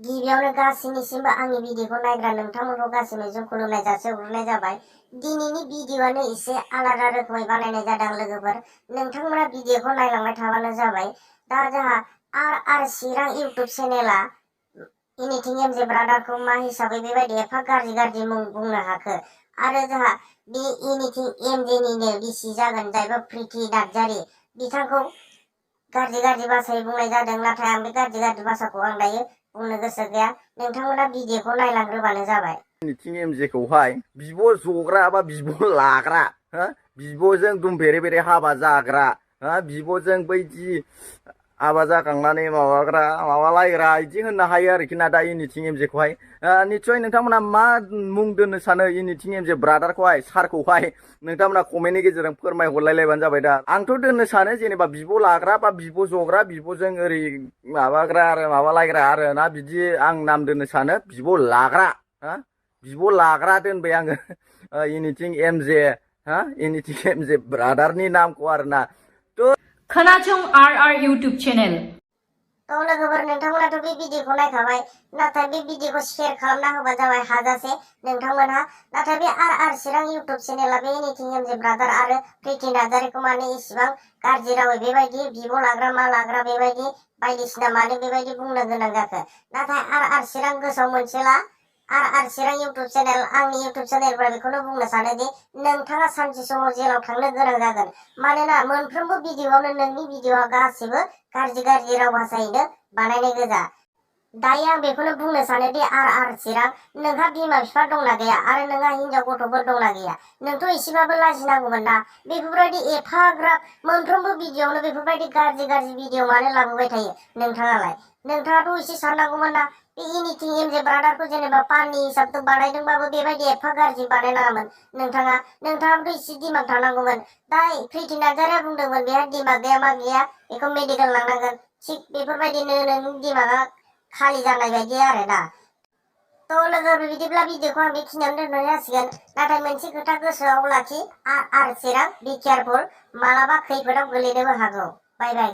गिबियावनो गासैनिसिमबो आंनि भिडिअखौ नायग्रा नोंथांमोनखौ गासैनिसिम खुलुमनाय जासिहरनाय जाबाय। दिनैनि भिडिअआनो एसे आलादा रोखोमै बानायनाय जादों लोगोफोर। नोंथांमोना भिडिअखौ नायलांबाय थाबानो जाबाय। दा जोंहा आर चिरां इउटुब चेनेला एनिथिं एमजे ब्रादारखौ मा हिसाबै बेबायदि एफा गाज्रि मुं बुंनो हाखो आरो जोंहा बे एनिथिं एमजेनिनो बिसि जागोन जायबा प्रिति नार्जारि बिथांखौ गाज्रि भाषायै बुंनाय जादों। नाथाय आं बे गाज्रि भाषाखौ आं दायो बुंनो गोसो गैया। नोंथांमोना भिडिअखौ नायलांग्रोबानो जाबाय। एनिथिं एमजेखौहाय बिब' जग्रा बा बिब' लाग्रा, बिब'जों दुम बेरे बेरे हाबा जाग्रा, बिब'जों बैदि हाबा जाखांनानै माबालायग्रा इदि होननो हायो आरोखि ना दा एनिथिं एमजेखौहाय। निस्सय नोंथांमोना मा मुं दोननो सानो एनिथिं एमजे ब्रादारखौहाय, सारखौहाय नोंथांमोना कमेन्टनि गेजेरजों फोरमायहरलायलायबानो जाबाय। दा आंथ' दोननो सानो जेनेबा बिब' लाग्रा बा बिब' जग्रा, बिब'जों ओरै माबाग्रा आरो माबालायग्रा आरो ना, बिदि आं नाम दोननो सानो बिब' लाग्रा। बिब' लाग्रा दोनबाय आङो एनिथिं एमजे, एनिथिं एमजे ब्रादारनि नामखौ आरोना। खोनासं आर इउटुब चेनेल। लोगोफोर नोंथांमोनाथ' बे भिडिअखौ नायखाबाय, नाथाय बे भिडिअखौ शेयार खालामना होबा जाबाय हाजासे नोंथांमोनहा। नाथाय बे आर चिरां इउटुब चेनेला बे एनिथिं एमजे ब्रादार आरो प्रिति नार्जारिखौ माने इसिबां गाज्रि रावै बेबायदि बिब' लाग्रा मा लाग्रा बेबायदि बायदिसिना माने बेबायदि बुंनो गोनां जाखो। नाथाय आर चिरां गोसोआव मोनसेला, आर चिरां इउटुब चेनेल, आंनि इउटुब चेनेलफ्रा बेखौनो बुंनो सानोदि नोंथाङा सानसे समाव जेलाव थांनो गोनां जागोन। मानोना मोनफ्रोमबो भिडिअआवनो नोंनि भिडिअआ गासिबो गाज्रि राव भाषायैनो बानायनाय गोजा। दायो आं बेखौनो बुंनो सानोदि आर चिरां, नोंहा बिमा बिफा दंना गैया आरो नोंहा हिनजाव गथ'फोर दंना गैया? नोंथ' एसेबाबो लाजिनांगौमोन ना। बेफोरबायदि एफाग्राब मोनफ्रोमबो भिडिअआवनो बेफोरबायदि गाज्रि भिडिअ मानो लाबोबाय थायो नोंथाङालाय? नोंथाङाथ' एसे साननांगौमोन ना। बे एनिथिं एमजे ब्रादारखौ जेनेबा पाननि हिसाबथ' बानायदोंबाबो बेबायदि एफा गाज्रि बानायनाङामोन नोंथाङाबोथ' एसे दिमाग थानांगौमोन। दा प्रिति नार्जारिया बुंदोंमोन बेहा दिमाग गैया मा गैया, बेखौ मेडिकेल लांनांगोन। थिग बेफोरबायदिनो नोंनि दिमागा खालि जानाय बायदि आरो ना। लोगोफोर बिदिब्ला भिडिअखौ आं बेखिनियावनो दोनथ'नाय जासिगोन। नाथाय मोनसे खोथा गोसोआव लाखि, आर चिरां बि केयारफुल, मालाबा खैफोदाव गोलैनोबो हागौ। बाय बाय।